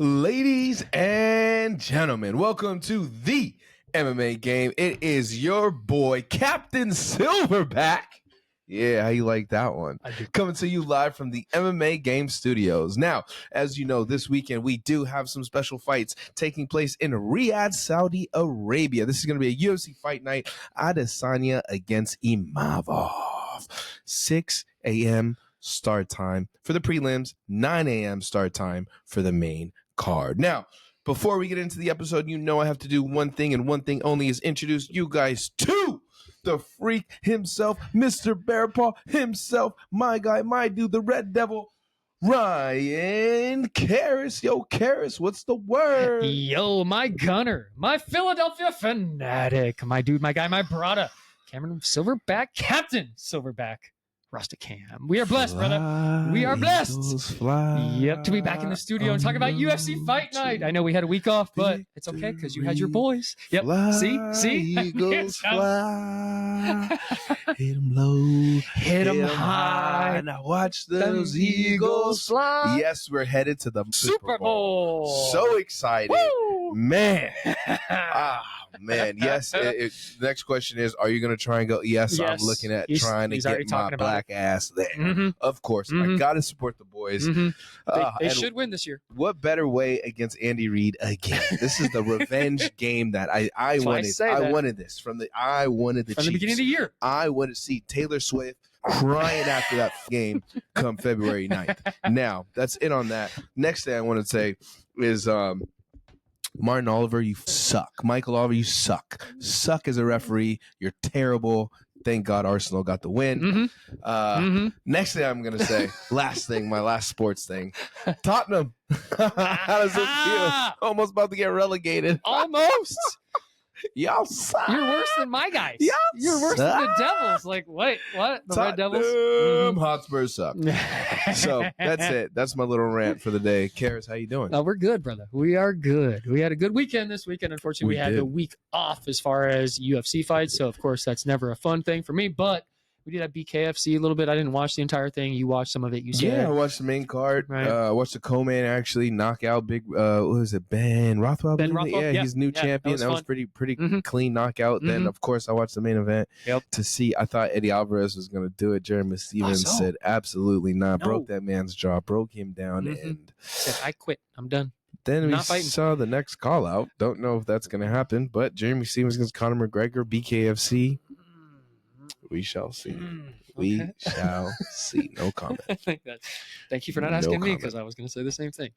Ladies and gentlemen, welcome to the MMA game. It is your boy, Captain Silverback. Yeah, how you like that one? Coming to you live from the MMA Game Studios. Now, as you know, this weekend we do have some special fights taking place in Riyadh, Saudi Arabia. This is going to be a UFC fight night. Adesanya against Imavov. 6 a.m. start time for the prelims, 9 a.m. start time for the main card. Now, before we get into the episode, you know I have to do one thing and one thing only, is introduce you guys to the freak himself, Mr. Bearpaw himself, my guy, my dude, the Red Devil, Ryan Cariss. Yo, Cariss, what's the word? Yo, my gunner, my Philadelphia fanatic, my dude, my guy, my brother, Cameron Silverback, Captain Silverback, Rustic Cam. We are blessed, brother. We are blessed. Yep, to be back in the studio and talk about UFC Fight Night. I know we had a week off, but it's okay because you had your boys. Yep. See? Eagles fly. Hit them low. Hit them high. Now watch those Eagles fly. Yes, we're headed to the Super Bowl. So excited. Woo! Man. Man, yes. The next question is, are you going to try and go? Yes, I'm looking at trying to get my black ass there. Mm-hmm. Of course. I got to support the boys. Mm-hmm. They should win this year. What better way against Andy Reid again? This is the revenge game that I wanted. I wanted this from the Chiefs. Beginning of the year. I wanted to see Taylor Swift crying after that game come February 9th. Now, that's it on that. Next thing I want to say is Martin Oliver, you suck. Michael Oliver, you suck. Suck as a referee. You're terrible. Thank God Arsenal got the win. Next thing I'm going to say, last thing, my last sports thing. Tottenham. How does it feel? Almost about to get relegated. Almost. Y'all suck. You're worse than my guys. You're worse than the Devils. Like, wait, what? The Red Devils? Hotspurs suck. So that's it. That's my little rant for the day. Cariss, how you doing? We're good, brother. We are good. We had a good weekend this weekend. Unfortunately, we had a week off as far as UFC fights. So, of course, that's never a fun thing for me. But we did have BKFC a little bit. I didn't watch the entire thing. You watched some of it, you said. Yeah, I watched the main card. Right. I watched the co-main actually knock out big, what was it, Ben Rothwell? Yeah, he's new champion. That was pretty clean knockout. Then, of course, I watched the main event to see. I thought Eddie Alvarez was going to do it. Jeremy Stevens said, absolutely not. No. Broke that man's jaw, broke him down, and said, I quit. I'm done. Then we saw the next call out. Don't know if that's going to happen, but Jeremy Stevens against Conor McGregor, BKFC. We shall see. We shall see. No comment. Thank you for not asking me, because I was going to say the same thing.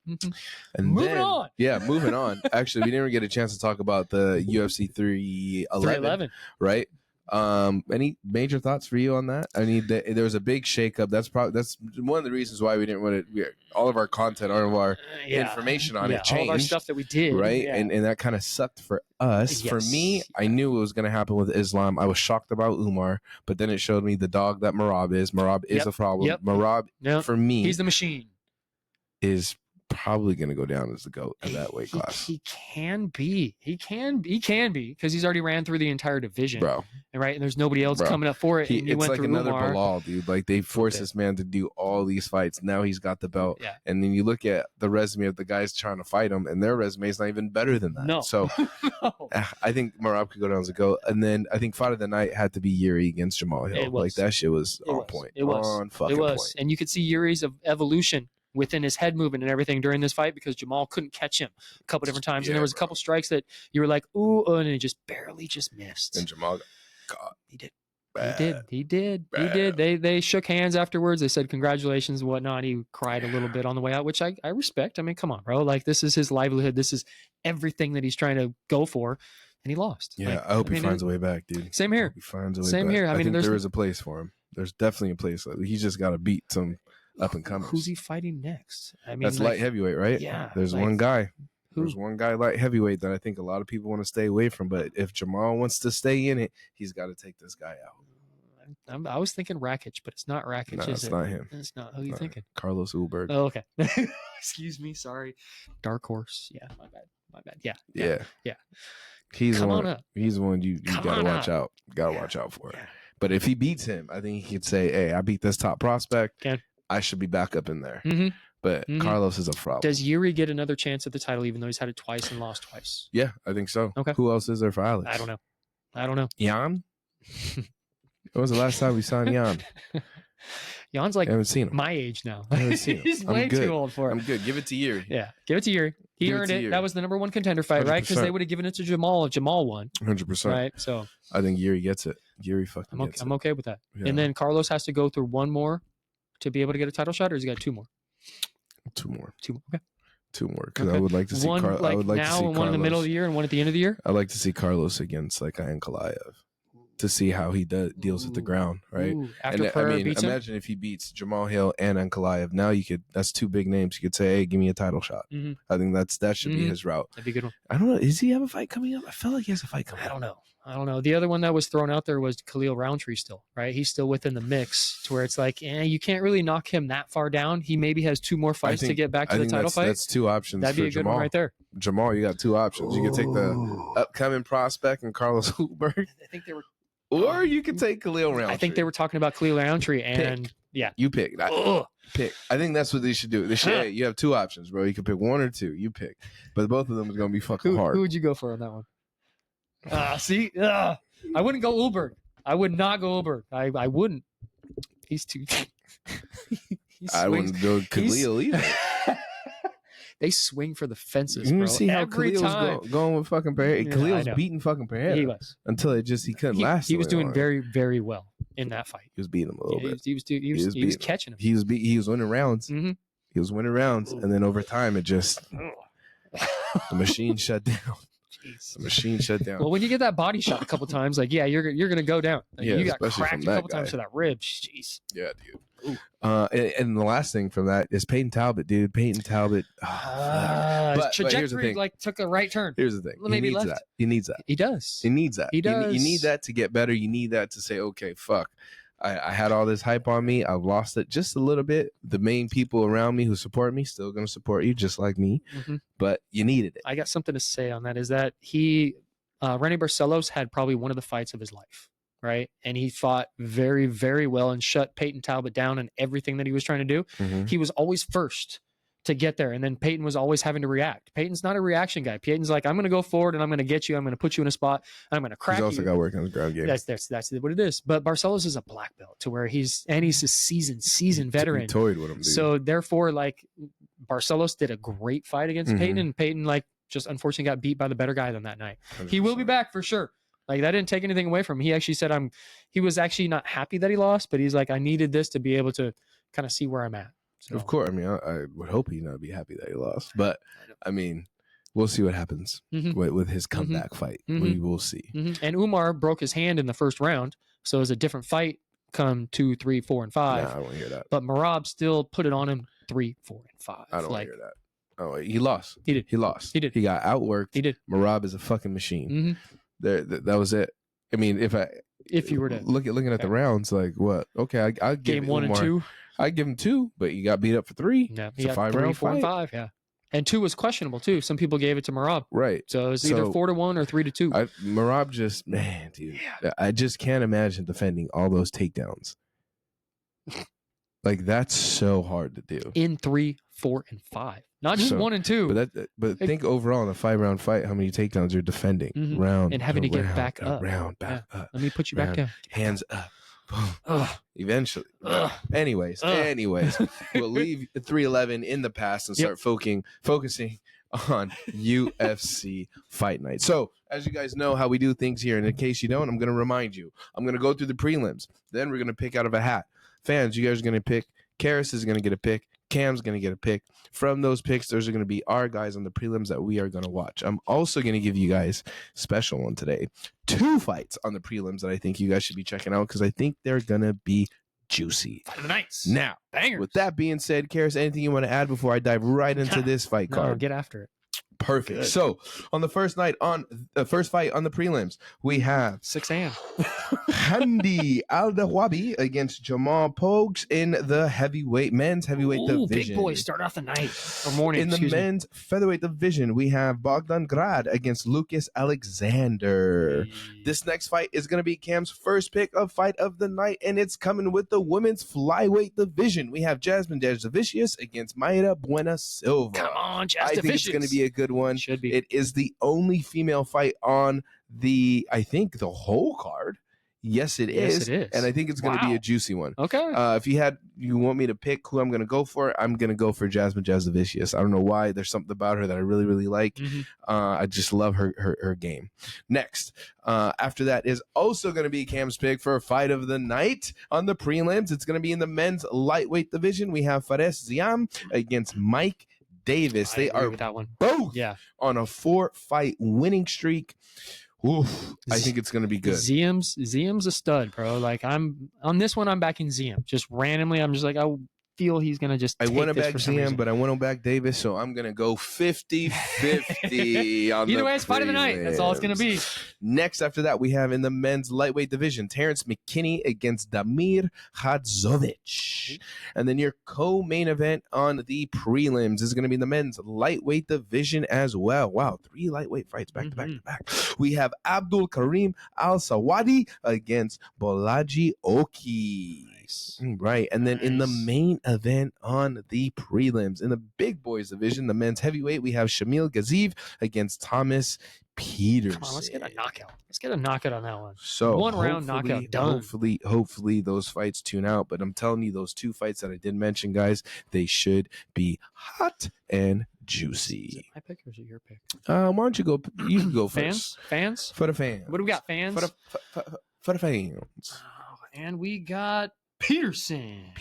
And moving on. Yeah, moving on. Actually, we didn't even get a chance to talk about the UFC 311, right? Any major thoughts for you on that? I mean, there was a big shakeup. That's one of the reasons why we didn't want to. All of our content, all of our information on it changed. All of our stuff that we did, right? Yeah. And that kind of sucked for us. Yes. For me, I knew it was going to happen with Islam. I was shocked about Umar, but then it showed me the dog that Merab is. Merab is a problem. Merab, for me, he's the machine. Is probably going to go down as the GOAT in that weight class. He can be. He can be because he's already ran through the entire division, bro. Right, and there's nobody else coming up for it. It's like another Bilal, dude. Like they forced this man to do all these fights. Now he's got the belt, and then you look at the resume of the guys trying to fight him, and their resume is not even better than that. No. So I think Merab could go down as a GOAT, and then I think fight of the night had to be Yuri against Jamal Hill. Like that shit was on point. It was on fucking point. And you could see Yuri's evolution within his head movement and everything during this fight, because Jamal couldn't catch him a couple different times. And there was a couple strikes that you were like, ooh, and he just barely missed. And Jamal got He did. They shook hands afterwards. They said congratulations and whatnot. He cried a little bit on the way out, which I respect. I mean, come on, bro. Like, this is his livelihood. This is everything that he's trying to go for. And he lost. Yeah, I hope he finds a way back, dude. Same here. He finds a way back. I mean, there is a place for him. There's definitely a place. He's just got to beat some up and comers. Who's he fighting next? I mean, that's light heavyweight, right? Yeah. There's one guy. There's one guy light heavyweight that I think a lot of people want to stay away from. But if Jamal wants to stay in it, he's got to take this guy out. I was thinking Rakic, but it's not Rakic. No, it's not him. It's not. Who are you thinking? Carlos Ulberg. Oh, okay. Excuse me. Sorry. Dark Horse. Yeah, my bad. Yeah. He's the one. He's the one you gotta watch out. Gotta watch out for it. Yeah. But if he beats him, I think he could say, "Hey, I beat this top prospect. I should be back up in there." But Carlos is a problem. Does Yuri get another chance at the title, even though he's had it twice and lost twice? Yeah, I think so. Okay. Who else is there for Alex? I don't know. Jan? When was the last time we saw Jan? Jan's like I haven't seen him. my age now. I haven't seen him. He's way too old for it. I'm good. Give it to Yuri. Yeah, give it to Yuri. He earned it. That was the number 1 contender fight, right? Because they would have given it to Jamal if Jamal won. 100%. Right? So I think Yuri gets it. Yuri fucking gets it. I'm okay with that. Yeah. And then Carlos has to go through one more to be able to get a title shot, or has he got 2 more? 2 more. 2 more. Okay. 2 more. Because I would like to see one I would like to see now and one in the middle of the year and one at the end of the year. I'd like to see Carlos against like Ankalaev to see how he deals with the ground, right? After and Pereira I mean, beats him? imagine if he beats Jamal Hill and Ankalaev. Now that's 2 big names. You could say, hey, give me a title shot. I think that should be his route. That'd be a good one. I don't know. Does he have a fight coming up? I feel like he has a fight coming up. I don't know. The other one that was thrown out there was Khalil Roundtree still, right? He's still within the mix to where it's like, you can't really knock him that far down. He maybe has 2 more fights to get back to the title fight. That's 2 options. That'd be a good Jamal. one right there. Jamal, you got 2 options. You can take the upcoming prospect and Carlos Hulberg. I think they were. Or you could take Khalil Roundtree. I think they were talking about Khalil Roundtree, and you pick. Pick. I think that's what they should do. They should. Hey, you have 2 options, bro. You can pick 1 or 2. You pick, but both of them is gonna be fucking hard. Who would you go for on that one? See, I wouldn't go Ulberg. I would not go Ulberg. I wouldn't. He's too. I wouldn't go Khalil either. They swing for the fences, You bro. see how Khalil's going with fucking Pereira? Khalil's beating fucking Pereira. He was. Until he couldn't last. He was doing very, very well in that fight. He was beating him a little bit. He was catching him. He was winning rounds. Mm-hmm. He was winning rounds. And then over time, it just, the machine shut down. Jeez. The machine shut down. Well, when you get that body shot a couple times, like, you're going to go down. Like, you got cracked a couple times to that rib. Jeez. Yeah, dude. And the last thing from that is Peyton Talbot, dude. Peyton Talbot. His trajectory took a right turn. Here's the thing. Maybe he needs left. that. He needs that. He does. He needs that. He does. You need that to get better. You need that to say, okay, fuck. I had all this hype on me. I've lost it just a little bit. The main people around me who support me still going to support you just like me. Mm-hmm. But you needed it. I got something to say on that is that Rene Barcelos had probably one of the fights of his life. Right. And he fought very, very well and shut Peyton Talbot down and everything that he was trying to do. Mm-hmm. He was always first to get there. And then Peyton was always having to react. Peyton's not a reaction guy. Peyton's like, I'm going to go forward and I'm going to get you. I'm going to put you in a spot. And I'm going to crack you. He's also got to work on his ground game. That's what it is. But Barcelos is a black belt to where he's a seasoned veteran. He toyed with him, dude. So therefore, like, Barcelos did a great fight against Peyton, and Peyton, like, just unfortunately got beat by the better guy than that night. 100%. He will be back for sure. Like, that didn't take anything away from him. He actually said he was actually not happy that he lost, but he's like, I needed this to be able to kind of see where I'm at. So, of course. I mean, I would hope he'd not be happy that he lost. But, I mean, we'll see what happens with his comeback fight. We will see. And Umar broke his hand in the first round, so it was a different fight come 2, 3, 4, and 5. Nah, I don't want to hear that. But Merab still put it on him 3, 4, and 5. I don't want to hear that. Oh, he lost. He did. He lost. He did. He got outworked. He did. Merab is a fucking machine. That was it. I mean, if you were to looking at the rounds, like what? Okay, I'll give game 1 and 2. I give him 2, but you got beat up for 3. Yeah, it's a 5-round 4 and 5. Yeah, and 2 was questionable too. Some people gave it to Merab. Right. So it was either 4-1 or 3-2. Merab just, man, dude. Yeah. I just can't imagine defending all those takedowns. Like, that's so hard to do. In 3, 4, and 5. Not just 1 and 2. But think overall in a 5-round fight, how many takedowns you're defending round and having to get back up. Back up. Let me put you back down. Hands up. Eventually. Anyways, we'll leave 311 in the past and start focusing on UFC Fight Night. So, as you guys know how we do things here, and in case you don't, I'm going to remind you. I'm going to go through the prelims. Then we're going to pick out of a hat. Fans, you guys are going to pick. Cariss is going to get a pick. Cam's going to get a pick. From those picks, those are going to be our guys on the prelims that we are going to watch. I'm also going to give you guys a special one today. 2 fights on the prelims that I think you guys should be checking out because I think they're going to be juicy. Nice. Now, bangers. With that being said, Cariss, anything you want to add before I dive right into this fight card? No, get after it. Perfect. Good. So on the first fight on the prelims, we have 6 a.m. Handi Al-Dawabi against Jamal Pogues in the men's heavyweight division. Big boy start off the night or morning. In the men's featherweight division, we have Bogdan Grad against Lucas Alexander. This next fight is going to be Cam's first pick of fight of the night, and it's coming with the women's flyweight division. We have Jasmine Jasavicius against Mayra Buena Silva. Come on, Jasavicius. I think it's going to be a good one. Should be. It is the only female fight on the whole card. Yes, it is. And I think it's going to be a juicy one. Okay. If you want me to pick who I'm going to go for, I'm going to go for Jasmine Jasavicius. I don't know why. There's something about her that I really, really like. I just love her game. Next, after that is also going to be Cam's pick for a fight of the night on the prelims. It's going to be in the men's lightweight division. We have Fares Ziam against Mike Davis. They are both on a 4-fight winning streak. Oof, I think it's going to be good. Ziam's a stud, bro. Like, I'm on this one, I'm backing Ziam. Just randomly, I'm just like, I feel he's going to just I want to back Ziam, but I want to back Davis, so I'm going to go 50-50 on Either way, it's fight of the night. That's all it's going to be. Next, after that, we have in the men's lightweight division, Terrence McKinney against Damir Hadzovic. And then your co-main event on the prelims is going to be in the men's lightweight division as well. Wow, 3 lightweight fights back to back to back. We have Abdul Karim Al-Sawadi against Bolaji Oki. Right. And then in the main event on the prelims, in the big boys division, the men's heavyweight, we have Shamil Gaziv against Thomas Peterson. Come on, let's get a knockout. Let's get a knockout on that one. So one round knockout done. Hopefully those fights tune out. But I'm telling you, those 2 fights that I did mention, guys, they should be hot and juicy. Is it my pick or is it your pick? Why don't you go? You can go first. Fans? For the fans. What do we got, fans? For the fans. And we got Peterson.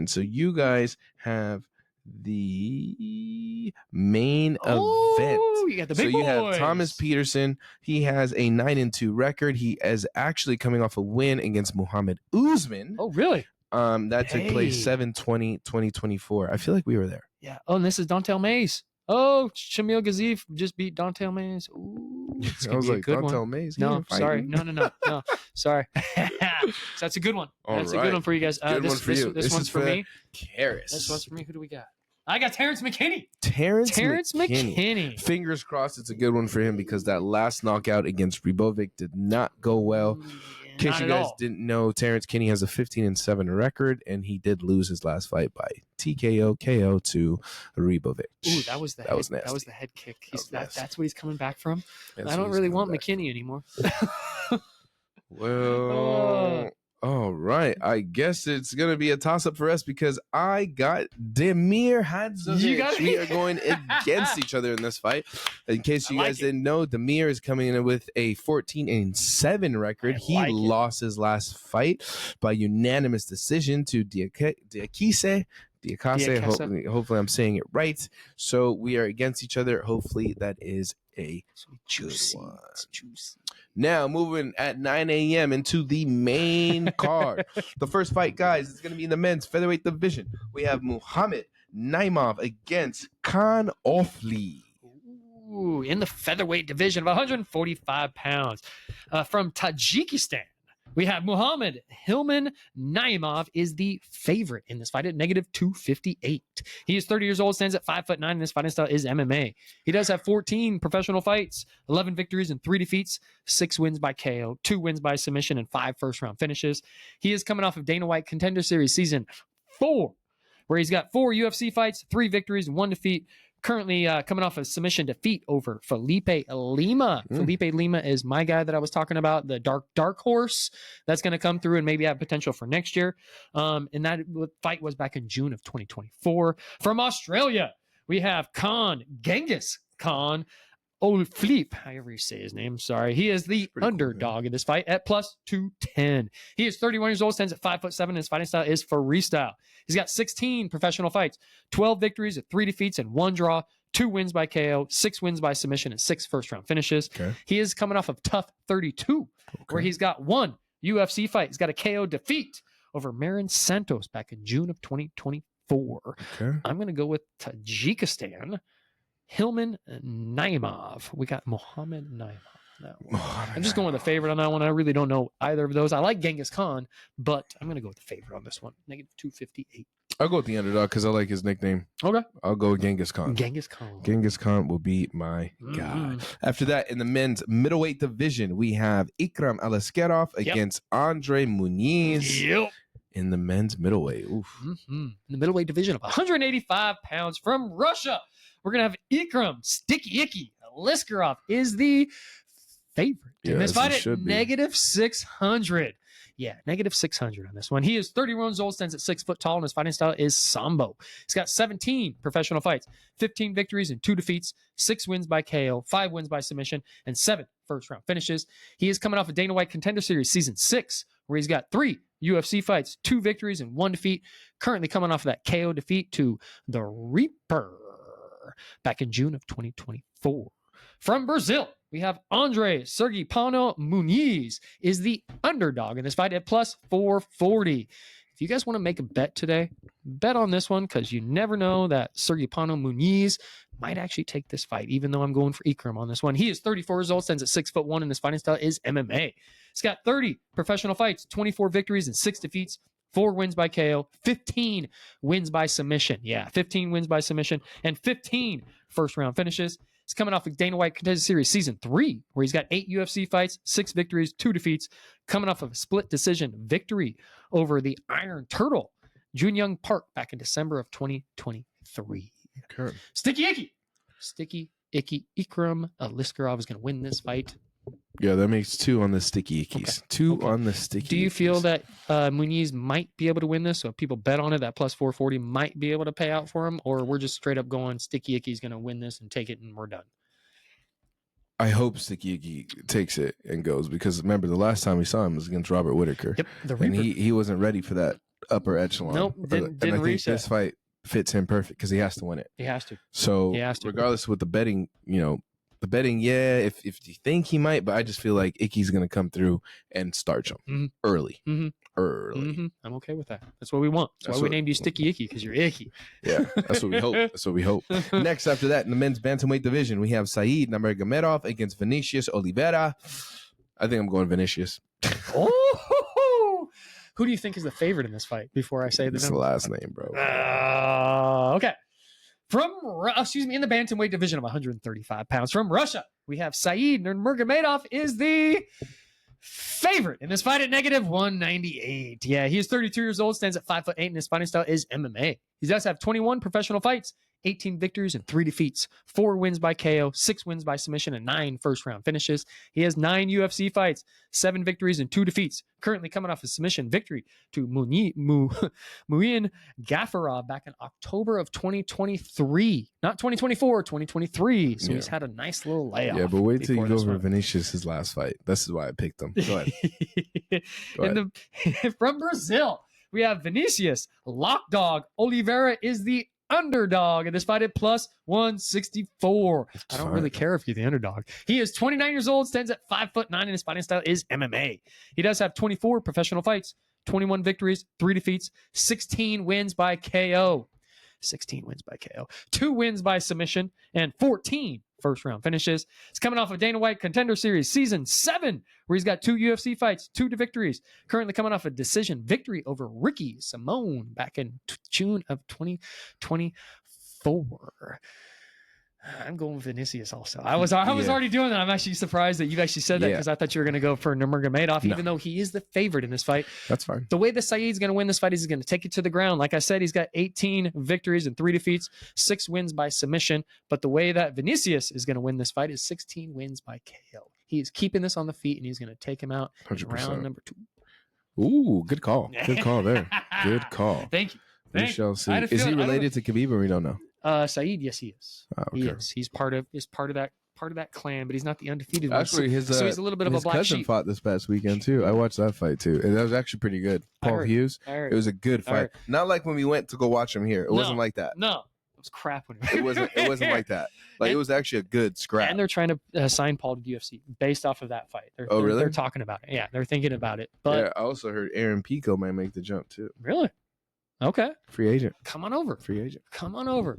So you guys have the main event. You got the big boys. You have Thomas Peterson. He has a 9-2 record. He is actually coming off a win against Muhammad Usman. Oh, really? That took place 7/20/2024. I feel like we were there. Yeah. Oh, and this is Dontel Mays. Oh, Shamil Gazif just beat Dontel Mays. Ooh, I was like, Dontel Mays? No, sorry. No. Sorry. So that's a good one. That's a good one for you guys. This one's for me. Cariss. This one's for me. Who do we got? I got Terrence McKinney. Terrence McKinney. Fingers crossed it's a good one for him because that last knockout against Ribovic did not go well. In case you guys didn't know, Terrence McKinney has a 15-7 record, and he did lose his last fight by TKO KO to Ribovic. Ooh, that was nasty. That was the head kick. That's what he's coming back from. I don't really want McKinney anymore. Well, all right. I guess it's going to be a toss-up for us because I got Damir Hadzovic. We are going against each other in this fight. In case you guys didn't know, Damir is coming in with a 14-7 record. He lost his last fight by unanimous decision to Diakise. Hopefully I'm saying it right. So we are against each other. Hopefully that is a juicy one. Now moving at 9 a.m. into the main card. The first fight, guys, is going to be in the men's featherweight division. We have Muhammad Naimov against Kaan Ofli. Ooh, in the featherweight division of 145 pounds. From Tajikistan, we have Muhammad Hilman Naimov is the favorite in this fight at -258. He is 30 years old, stands at 5'9", and this fighting style is MMA. He does have 14 professional fights, 11 victories and 3 defeats, 6 wins by KO, 2 wins by submission, and 5 first-round finishes. He is coming off of Dana White Contender Series Season 4, where he's got 4 UFC fights, 3 victories, and 1 defeat. Currently coming off a submission defeat over Felipe Lima. Felipe Lima is my guy that I was talking about, the dark horse that's going to come through and maybe have potential for next year. And that fight was back in June of 2024. From Australia, we have Genghis Khan Ofli, however you say his name, sorry. He is the underdog in this fight at +210. He is 31 years old, stands at 5'7", and his fighting style is freestyle. He's got 16 professional fights, 12 victories, 3 defeats, and 1 draw, 2 wins by KO, 6 wins by submission, and 6 first-round finishes. Okay. He is coming off of Tough 32, where he's got 1 UFC fight. He's got a KO defeat over Marin Santos back in June of 2024. Okay. I'm going to go with Tajikistan. Hilman Naimov. We got Mohammed Naimov. No. I'm just going with a favorite on that one. I really don't know either of those. I like Genghis Khan, but I'm going to go with the favorite on this one. Negative 258. I'll go with the underdog because I like his nickname. Okay. I'll go with Genghis Khan. Genghis Khan. Genghis Khan will be my guy. After that, in the men's middleweight division, we have Ikram Aliskerov against Andre Muniz. Yep. In the men's middleweight. Oof. In the middleweight division of 185 pounds from Russia, we're going to have Ikram Sticky Icky. Aliskerov is the favorite in this fight at negative 600. Yeah, negative 600 on this one. He is 31 years old, stands at 6 foot tall, and his fighting style is Sambo. He's got 17 professional fights, 15 victories and 2 defeats, 6 wins by KO, 5 wins by submission, and 7 first-round finishes. He is coming off a Dana White Contender Series Season 6, where he's got 3 UFC fights, 2 victories, and 1 defeat. Currently coming off of that KO defeat to the Reaper back in June of 2024. From Brazil, we have Andre Sergei Muniz is the underdog in this fight at plus 440. If you guys want to make a bet today, bet on this one because you never know that Sergei Muniz might actually take this fight, even though I'm going for Ikram on this one. He is 34 years old, stands at 6'1", and his fighting style is MMA. He's got 30 professional fights, 24 victories and 6 defeats, 4 wins by KO, 15 wins by submission. Yeah, 15 wins by submission, and 15 first-round finishes. He's coming off of Dana White Contender Series Season 3, where he's got 8 UFC fights, 6 victories, 2 defeats, coming off of a split decision victory over the Iron Turtle, Junyoung Park, back in December of 2023. Okay. Sticky Icky Ikram Aliskerov is going to win this fight. Yeah, that makes 2 on the sticky ickies. Okay. 2 on the sticky Do you feel that Muniz might be able to win this? So if people bet on it, that plus 440 might be able to pay out for him? Or we're just straight up going Sticky Icky's going to win this and take it and we're done? I hope Sticky Icky takes it and goes because remember the last time we saw him was against Robert Whittaker. Yep, the and Reaper. he wasn't ready for that upper echelon. Nope, didn't and I think reach this fight fits him perfect because he has to win it. He has to. So He has to. regardless with the betting, yeah, if you think he might, but I just feel like Icky's going to come through and starch him early. I'm okay with that. That's what we want. That's why we named you Sticky Icky, because you're icky. Yeah, that's what we hope. That's what we hope. Next, after that, in the men's bantamweight division, we have Said Nurmagomedov against Vinicius Oliveira. I think I'm going Vinicius. Oh, who do you think is the favorite in this fight? Before I say It's the last name, bro. Okay. In the bantamweight division of 135 pounds from Russia, we have Said Nurmagomedov is the favorite in this fight at negative 198. Yeah, he is 32 years old, stands at 5'8", and his fighting style is MMA. He does have 21 professional fights, 18 victories and 3 defeats, 4 wins by KO, 6 wins by submission, and 9 first-round finishes. He has 9 UFC fights, 7 victories and 2 defeats. Currently coming off a submission victory to Muin Gaffarov back in October of 2023. Not 2024, 2023. So he's had a nice little layoff. Yeah, but wait till you go over Vinicius' his last fight. This is why I picked him. Go ahead. From Brazil, we have Vinicius Lockdog Oliveira is the underdog in this fight at plus 164. I don't really care if you're the underdog. He is 29 years old, stands at 5'9", and his fighting style is MMA. He does have 24 professional fights, 21 victories, 3 defeats, 16 wins by KO. 16 wins by KO, 2 wins by submission, and 14 first-round finishes. He's coming off of Dana White Contender Series Season 7, where he's got 2 UFC fights, 2 victories. Currently coming off a decision victory over Ricky Simone back in June of 2024. I'm going with Vinicius also. I was already doing that. I'm actually surprised that you actually said that because I thought you were going to go for Nurmagomedov, even though he is the favorite in this fight. That's fine. The way that Saeed's going to win this fight is he's going to take it to the ground. Like I said, he's got 18 victories and 3 defeats, 6 wins by submission. But the way that Vinicius is going to win this fight is 16 wins by KO. He is keeping this on the feet, and he's going to take him out in round number 2. Ooh, good call. Good call there. Good call. Thank you. We shall see. Is he related to Khabib, or we don't know? Saeed, yes, he is. Oh, okay. He is. He's part of that clan, but he's not the undefeated actually, one. So he's a little bit of a black cousin sheep. Fought this past weekend too. I watched that fight too, and that was actually pretty good. Paul Hughes. It was a good fight. Not like when we went to go watch him here. It wasn't like that. No, it was crap when it wasn't. It wasn't like that. Like it was actually a good scrap. And they're trying to sign Paul to UFC based off of that fight. Really? They're talking about it. Yeah, they're thinking about it. But I also heard Aaron Pico might make the jump too. Really? Okay. Free agent. Come on over. Free agent. Come on over.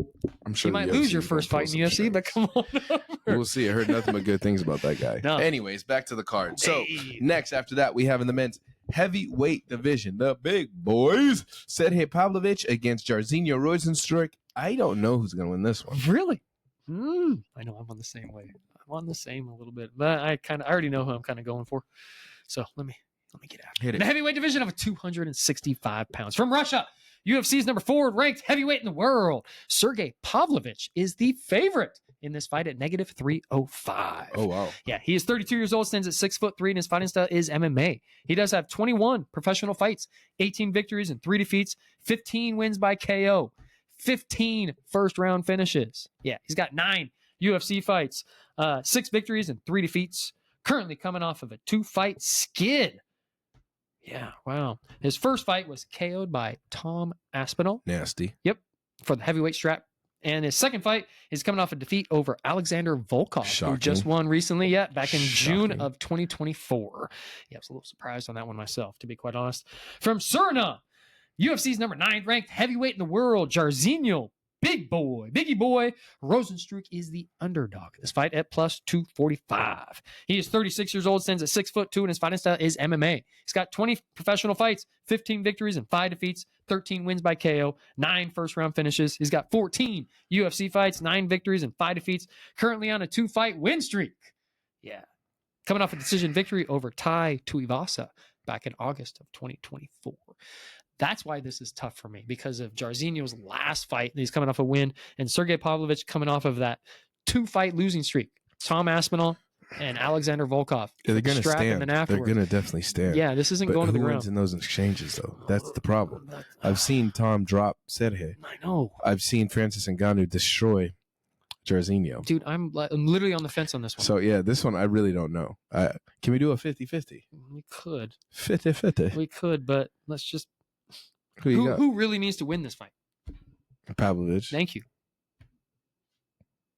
I'm sure You might lose your first fight in the UFC, but come on over. We'll see. I heard nothing but good things about that guy. No. Anyways, back to the card. So Hey. next, after that, we have in the men's heavyweight division, the big boys, Sergei Pavlovich against Jairzinho Rozenstruik. I don't know who's going to win this one. Really? I know I'm on the same way. I'm on the same a little bit, but I already know who I'm kind of going for. So let me get out. Hit it. The heavyweight division of 265 pounds from Russia. UFC's number 4 ranked heavyweight in the world. Sergei Pavlovich is the favorite in this fight at -305. Oh, wow. Yeah, he is 32 years old, stands at 6'3", and his fighting style is MMA. He does have 21 professional fights, 18 victories and 3 defeats, 15 wins by KO, 15 first-round finishes. Yeah, he's got 9 UFC fights, 6 victories and 3 defeats, currently coming off of a 2-fight skid. Yeah, wow. His first fight was KO'd by Tom Aspinall. Nasty. Yep, for the heavyweight strap. And his second fight is coming off a defeat over Alexander Volkov, Shocking. who just won recently, back in June Shocking. of 2024. Yeah, I was a little surprised on that one myself, to be quite honest. From Suriname, UFC's number 9 ranked heavyweight in the world, Jairzinho, Biggie boy, Rozenstruik is the underdog. This fight at +245. He is 36 years old, stands at 6'2", and his fighting style is MMA. He's got 20 professional fights, 15 victories and 5 defeats, 13 wins by KO, 9 first-round finishes. He's got 14 UFC fights, 9 victories and 5 defeats, currently on a 2-fight win streak. Yeah. Coming off a decision victory over Tai Tuivasa back in August of 2024. That's why this is tough for me, because of Jairzinho's last fight. He's coming off a win, and Sergei Pavlovich coming off of that 2-fight losing streak. Tom Aspinall and Alexander Volkov. Yeah, they're going to stand. And then afterwards. They're going to definitely stand. Yeah, this isn't But going to the who ground. wins in those exchanges, though? That's the problem. I've seen Tom drop Sergei. I know. I've seen Francis Ngannou destroy Jairzinho. Dude, I'm literally on the fence on this one. So, yeah, this one I really don't know. Can we do a 50-50? We could. 50-50. We could, but let's just... Who you got? Who really needs to win this fight? Pavlovich. Thank you.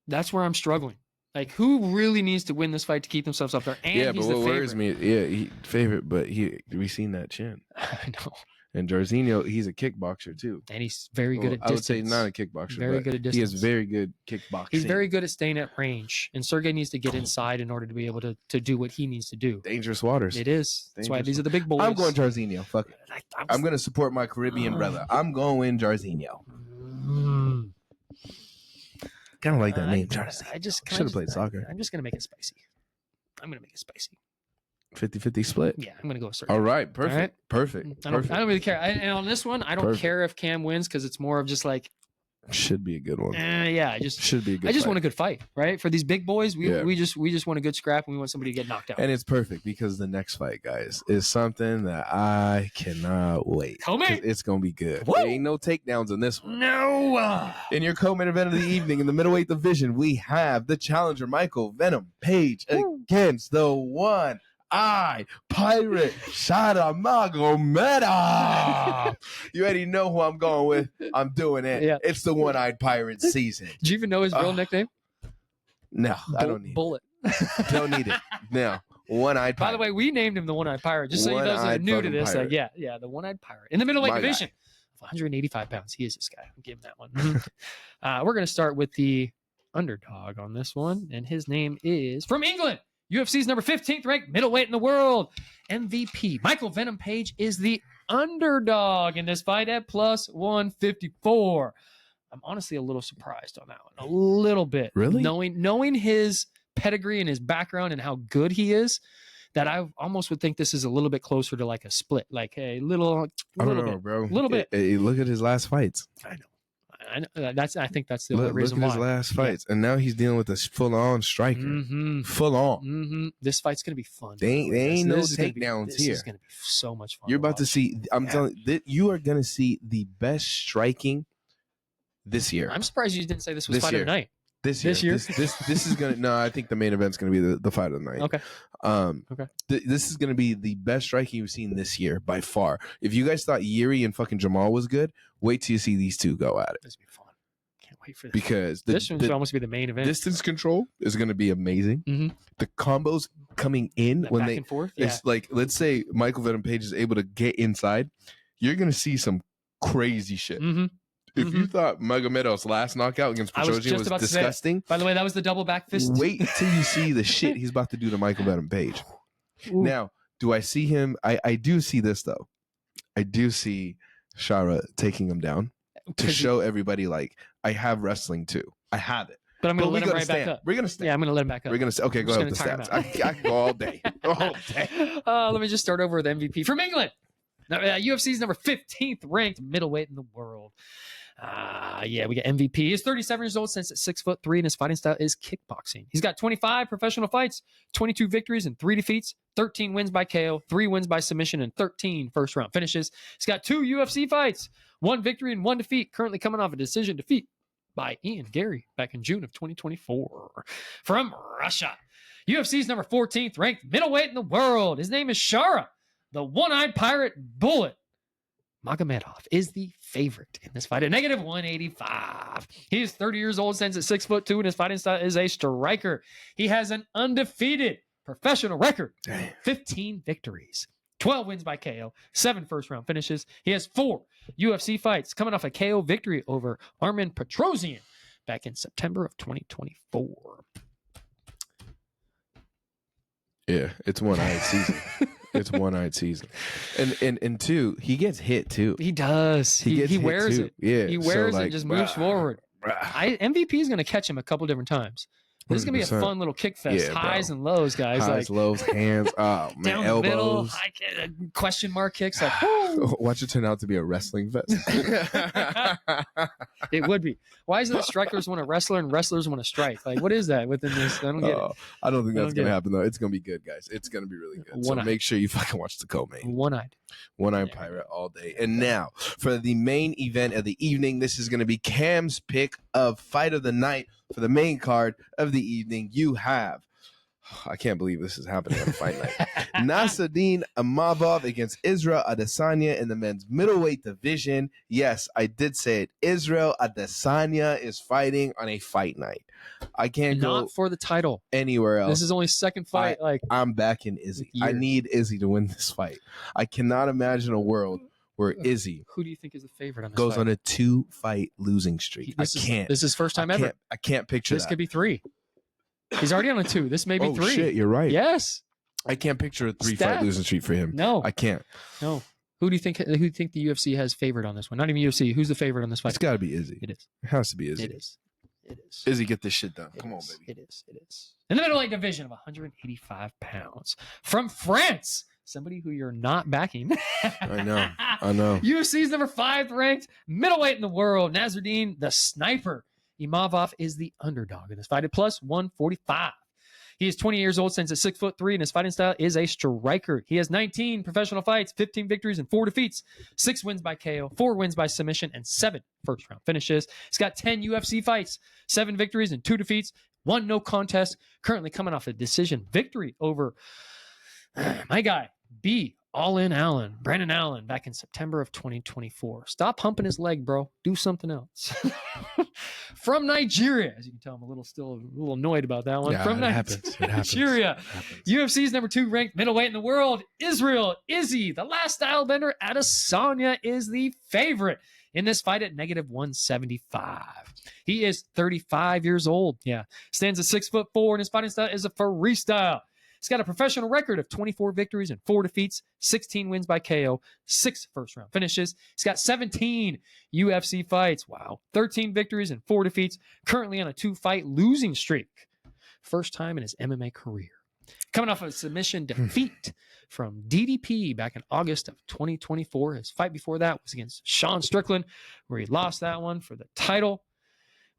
That's where I'm struggling. Like, who really needs to win this fight to keep themselves up there? And Yeah, he's but the what favorite. worries me, favorite, but we seen that chin. I know. And Jairzinho, he's a kickboxer too. And he's very good at I would say distance. not a kickboxer, Very but good at he has distance. very good kickboxing. He's very good at staying at range. And Sergei needs to get inside in order to be able to do what he needs to do. dangerous waters. It is. That's why these are the big boys. I'm going Jairzinho. Fuck it. I'm I'm going to support my Caribbean brother. I'm going Jairzinho. Kind of like that name, Jairzinho. I just Should have played soccer. I'm just going to make it spicy. I'm going to make it spicy. 50-50 split. Yeah, I'm going to go with Sergei. All right. Perfect. All right. Perfect. I don't really care. And on this one, I don't Perfect. care if Cam wins because it's more of just like, Should be a good one. yeah, I just Should be a good I just fight. want a good fight, right? For these big boys, we Yeah. we just want a good scrap and we want somebody to get knocked out. And it's perfect because the next fight, guys, is something that I cannot wait. Tell me. 'Cause it's going to be good. Woo! There ain't no takedowns in this one. No. In your co-main event of the evening in the middleweight division, we have the challenger Michael Venom Page against the one-eyed pirate Shara Magomedov. You already know who I'm going with. I'm doing it. Yeah. It's the one-eyed pirate season. Do you even know his real nickname? No, I don't need Bullet. it. Don't need it. No, one-eyed pirate. By the way, we named him the One-Eyed Pirate. Just so you know, those that are One-eyed new to fucking this. pirate. Yeah, the One-Eyed Pirate in the middleweight My division of 185 pounds. He is this guy. I'm giving that one. We're gonna start with the underdog on this one, and his name is from England. UFC's number 15th ranked middleweight in the world. MVP Michael Venom Page is the underdog in this fight at +154. I'm honestly a little surprised on that one. A little bit. Really? Knowing his pedigree and his background and how good he is, that I almost would think this is a little bit closer to like a split. Like a little I don't know, bit. bro. Little bit. Look at his last fights. I know. I think that's the only Look reason at why. his last fights, and now he's dealing with a full-on striker. Mm-hmm. Full on. Mm-hmm. This fight's gonna be fun. They ain't no This is gonna be- takedowns This here. is gonna be so much fun. You're to about to watch. see. I'm telling you, you are going to see the best striking this year. I'm surprised you didn't say this was This fight year. of the night. This year. This year? This is going to. No, I think the main event's going to be the fight of the night. Okay. Okay. This is going to be the best striking you've seen this year by far. If you guys thought Yuri and fucking Jamal was good, wait till you see these two go at it. This will be fun. Can't wait for this. Because This one's the almost be the main event. distance control is going to be amazing. Mhm. The combos coming in That when back they and forth. Yeah. it's like, let's say Michael Venom Page is able to get inside, you're going to see some crazy shit. Mm-hmm. If you thought Magomedov's last knockout against Petrosian was disgusting, by the way, that was the double back fist. Wait till you see the shit he's about to do to Michael Venom Page. Ooh. Now, do I see him? I do see this though. I do see Shara taking him down to show everybody like I have wrestling too. I have it. But I'm going to let him right back up. We're going to stand. Yeah, I'm going to let him back up. We're going to okay. Go ahead with the stats. I can go all day. All day. Let me just start over with MVP from England. UFC's number 15th ranked middleweight in the world. Yeah, we got MVP. He's 37 years old, since at 6'3", and his fighting style is kickboxing. He's got 25 professional fights, 22 victories and 3 defeats, 13 wins by KO, 3 wins by submission, and 13 first-round finishes. He's got 2 UFC fights, 1 victory and 1 defeat, currently coming off a decision defeat by Ian Gary back in June of 2024. From Russia, UFC's number 14th ranked middleweight in the world. His name is Shara, the one-eyed pirate bullet. Magomedov is the favorite in this fight at -185. He is 30 years old, stands at 6'2", and his fighting style is a striker. He has an undefeated professional record, 15 victories, 12 wins by KO, 7 first-round finishes. He has 4 UFC fights, coming off a KO victory over Armin Petrosian back in September of 2024. Yeah, it's one-eyed season. It's one-eyed season. And 2, he gets hit too. He does. He wears it. Yeah. He wears it and just moves forward. MVP is going to catch him a couple different times. This is going to be a fun little kick fest. Yeah, highs and lows, guys. Highs, lows, hands, man, down elbows. The middle, high question mark kicks. Like, watch it turn out to be a wrestling fest. It would be. Why is it that strikers want a wrestler and wrestlers want to strike? Like, what is that within this? I don't get it. I don't think that's going to happen, though. It's going to be good, guys. It's going to be really good. So make sure you fucking watch the co-main. One-eyed. One-eyed pirate all day. And now, for the main event of the evening, this is going to be Cam's pick of fight of the night. For the main card of the evening, you have, I can't believe this is happening on fight night, Nassourdine Imavov against Israel Adesanya in the men's middleweight division. Yes, I did say it. Israel Adesanya is fighting on a fight night. I can't go for the title anywhere else. This is only second fight. I'm backing Izzy. I need Izzy to win this fight. I cannot imagine a world where Izzy, who do you think is the favorite on this goes fight? on a 2-fight losing streak. I can't. This is first time ever. I can't picture this. That. Could be 3. He's already on a 2. This may be 3. Oh shit, you're right. Yes. I can't picture a 3-fight losing streak for him. No, I can't. No. Who do you think? Who do you think the UFC has favored on this one? Not even UFC. Who's the favorite on this fight? It's got to be Izzy. It is. It has to be Izzy. It is. It is. Izzy, get this shit done. Come on, baby. It is. It is. In the middleweight division of 185 pounds, from France. Somebody who you're not backing. I know. UFC's number 5 ranked middleweight in the world. Nassourdine, the sniper. Imavov is the underdog in this fight at +145. He is 20 years old, stands at 6'3", and his fighting style is a striker. He has 19 professional fights, 15 victories, and 4 defeats, 6 wins by KO, 4 wins by submission, and 7 first-round finishes. He's got 10 UFC fights, 7 victories, and 2 defeats, 1 no contest, currently coming off a decision victory over my guy, Brandon Allen, back in September of 2024. Stop humping his leg, bro. Do something else. From Nigeria, as you can tell, I'm still a little annoyed about that one. Yeah, From Nigeria, UFC's number 2 ranked middleweight in the world. Israel Izzy, the last style bender. Adesanya is the favorite in this fight at -175. He is 35 years old. Yeah, stands at 6'4", and his fighting style is a freestyle. He's got a professional record of 24 victories and 4 defeats, 16 wins by KO, 6 first-round finishes. He's got 17 UFC fights. Wow. 13 victories and 4 defeats, currently on a 2-fight losing streak. First time in his MMA career. Coming off a submission defeat from DDP back in August of 2024. His fight before that was against Sean Strickland, where he lost that one for the title.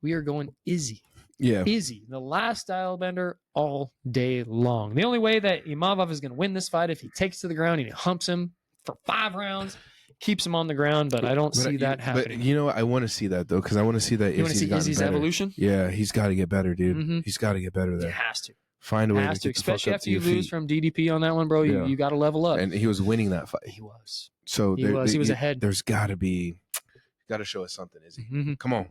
We are going Izzy. Yeah. Izzy, the last style bender all day long. The only way that Imavov is going to win this fight if he takes to the ground and he humps him for 5 rounds, keeps him on the ground, but I don't see that happening. But you know what? I want to see that, though, because I want to see that Izzy's evolution? Yeah, he's got to get better, dude. Mm-hmm. He's got to get better there. He has to. Find a way to get especially the fuck after you lose feet. from DDP on that one, bro. You got to level up. And he was winning that fight. He was. So he was ahead. There's got to be... Got to show us something, Izzy. Mm-hmm. Come on.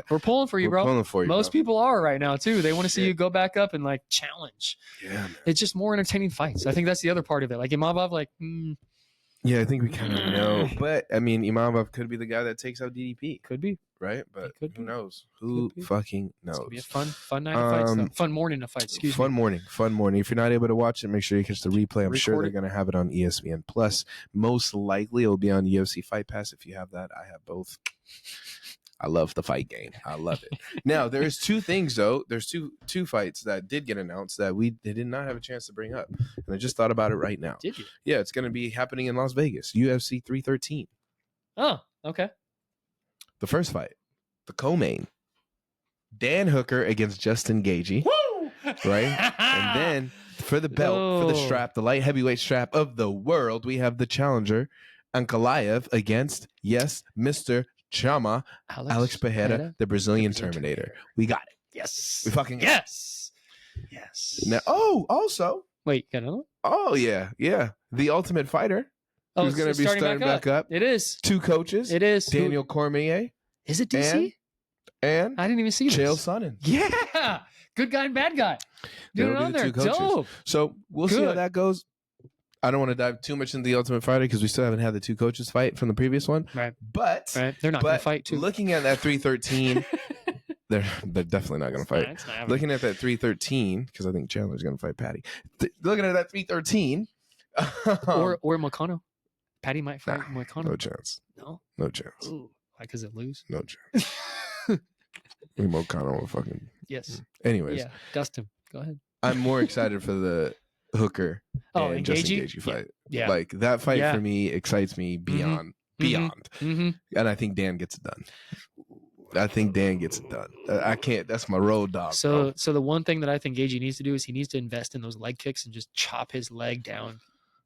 We're pulling for you, bro. We're pulling for you, Most bro. people are right now, too. They want to see you go back up and, challenge. Yeah, man. It's just more entertaining fights. I think that's the other part of it. Like, Imavov, Yeah, I think we kind of know. But, I mean, Imavov could be the guy that takes out DDP. Could be. Right? But Could who be. knows? Who fucking knows? It's going to be a fun night of fights, though. Fun morning of fights, Fun morning. If you're not able to watch it, make sure you catch the replay. I'm sure they're Record it. going to have it on ESPN Plus. Most likely it will be on UFC Fight Pass if you have that. I have both. I love the fight game. I love it. Now, there's two things, though. There's two fights that did get announced that they did not have a chance to bring up. And I just thought about it right now. Did you? Yeah, it's going to be happening in Las Vegas, UFC 313. Oh, okay. The first fight, the co-main, Dan Hooker against Justin Gaethje. Woo! Right? And then for the belt, for the strap, the light heavyweight strap of the world, we have the challenger, Ankalaev against, yes, Mr. Chama, Alex Pereira, the Brazilian Terminator. We got it. Yes. We fucking got Yes. Yes. Now, also. Wait, got another one? Oh, yeah. The Ultimate Fighter. Who's going to be starting back up. It is. 2 coaches. It is. Daniel Cormier. Is it DC? And I didn't even see this. Chael Sonnen. Yeah. Good guy and bad guy. Get it on there. Dope. So we'll see how that goes. I don't want to dive too much into the Ultimate Fighter because we still haven't had the 2 coaches fight from the previous one. Right. But they're not going to fight too. Looking at that 313, they're definitely not going to fight. It's not looking at that 313, because I think Chandler's going to fight Patty. Looking at that 313. or Moicano. Patty might fight Moicano. No chance. No chance. Ooh, why? Because it lose? No chance. Moicano will fucking... Yes. Anyways. Yeah, dust him. Go ahead. I'm more excited for the Hooker and Justin Gaethje fight. Yeah. Like, that fight for me excites me beyond. Mm-hmm. And I think Dan gets it done. I can't. That's my road dog. So the one thing that I think Gaethje needs to do is he needs to invest in those leg kicks and just chop his leg down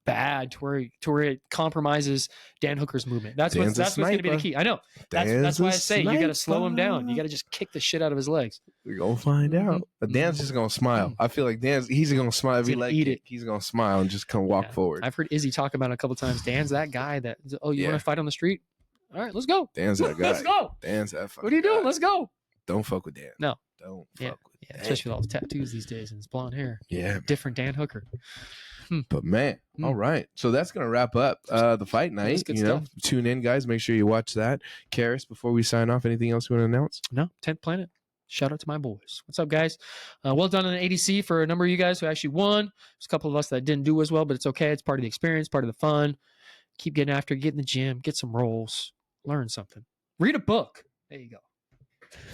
bad to where it compromises Dan Hooker's movement. That's what's going to be the key. I know. That's why I say you got to slow him down. You got to just kick the shit out of his legs. We're gonna find out. But Dan's just gonna smile. I feel like he's gonna smile every leg kick. He's gonna smile and just walk forward. I've heard Izzy talk about it a couple times. Dan's that guy that you want to fight on the street? All right, let's go. Dan's that guy. Let's go. Dan's that fucking What are you doing? Let's go. Don't fuck with Dan. No. Don't fuck with Dan. Especially with all the tattoos these days and his blonde hair. Yeah. Different Dan Hooker. But man, all right. So that's gonna wrap up the fight night. Tune in, guys. Make sure you watch that. Cariss, before we sign off, anything else you want to announce? No, 10th Planet. Shout out to my boys. What's up, guys? Well done on the ADC for a number of you guys who actually won. There's a couple of us that didn't do as well, but it's okay. It's part of the experience, part of the fun. Keep getting after it. Get in the gym. Get some rolls. Learn something. Read a book. There you go.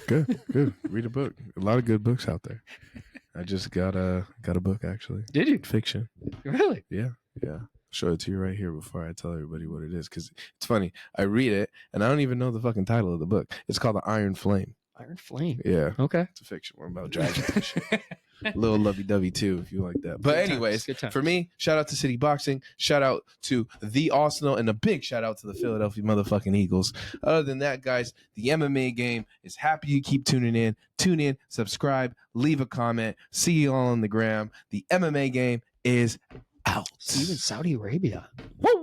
Good. Read a book. A lot of good books out there. I just got a book, actually. Did you? Fiction. Really? Yeah. I'll show it to you right here before I tell everybody what it is, because it's funny. I read it, and I don't even know the fucking title of the book. It's called The Iron Flame. Iron Flame. Yeah. Okay. It's a fiction one about dragons and shit. A little lovey-dovey too, if you like that. But anyways, for me, shout out to City Boxing, shout out to the Arsenal, and a big shout out to the Philadelphia motherfucking Eagles. Other than that, guys, the MMA game is happy you keep tuning in. Tune in, subscribe, leave a comment. See you all on the gram. The MMA game is out. Even Saudi Arabia. Woo!